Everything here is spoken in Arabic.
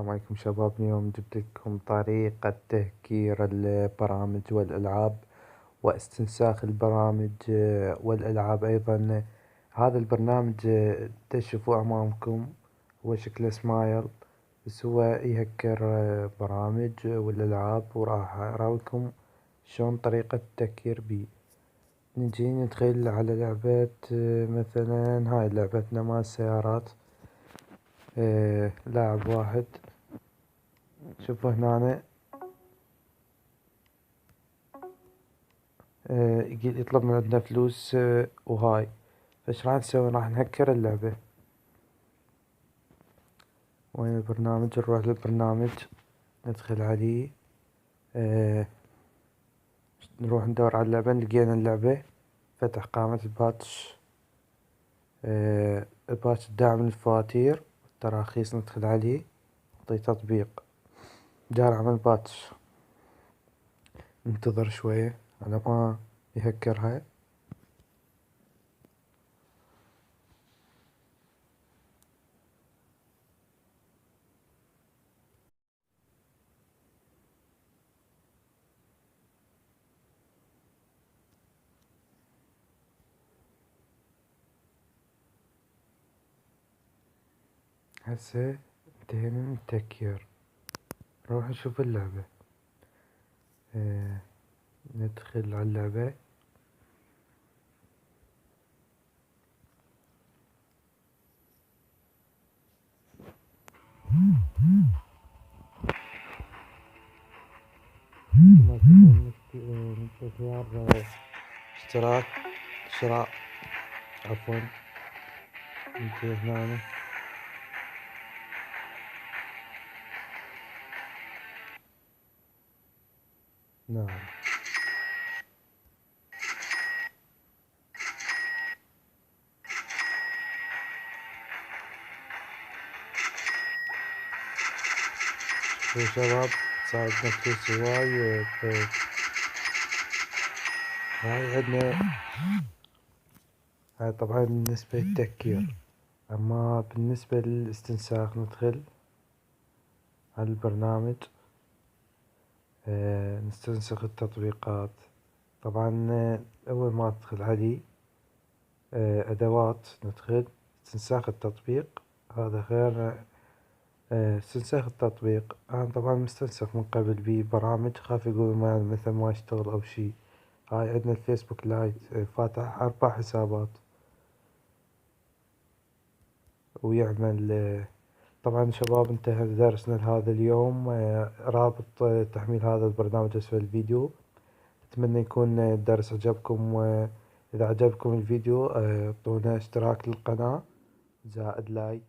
السلام عليكم شباب. اليوم جبت لكم طريقة تهكير البرامج والألعاب واستنساخ البرامج والألعاب أيضا. هذا البرنامج تشوفوه أمامكم، هو شكله سمايل، بس هو يهكر برامج والألعاب، وراح أراويكم شلون طريقة التهكير بيه. نجي ندخل على لعبة مثلا هاي لعبتنا مال السيارات. لاعب واحد، شوفوا هنا يطلب من عندنا فلوس وهاي. فايش راح نسوي؟ راح نهكر اللعبة. وين البرنامج؟ نروح للبرنامج، ندخل عليه، نروح ندور على اللعبة. لقينا اللعبة، فتح قائمة الباتش، الباتش الداعم للفواتير والتراخيص، ندخل عليه، نعطيه تطبيق، جار عمل باتش. ننتظر شوية على ما يهكرها. هسه انتهينا من التهكير، نروح نشوف اللعبة. ندخل على اللعبة، مثل خيار اشتراك، شراء، عفوا، نجي هنا. نعم، شوفوا شباب، صارت فلوس هواي. هاي عندنا، هاي طبعا بالنسبة للتهكير. أما بالنسبة للاستنساخ، ندخل على البرنامج، نستنسخ التطبيقات. طبعا أول ما تدخل عليه أدوات، ندخل استنساخ التطبيق. هذا غير استنساخ التطبيق. أنا طبعا مستنسخ من قبل بيه برامج، خاف يقول مثلا ما يشتغل أو شي. هاي عندنا الفيسبوك لايت، فاتح 4 حسابات ويعمل. طبعا شباب، انتهى درسنا لهذا اليوم. رابط تحميل هذا البرنامج أسفل الفيديو. أتمنى يكون الدرس عجبكم، وإذا عجبكم الفيديو اعطونا اشتراك للقناة زائد لايك.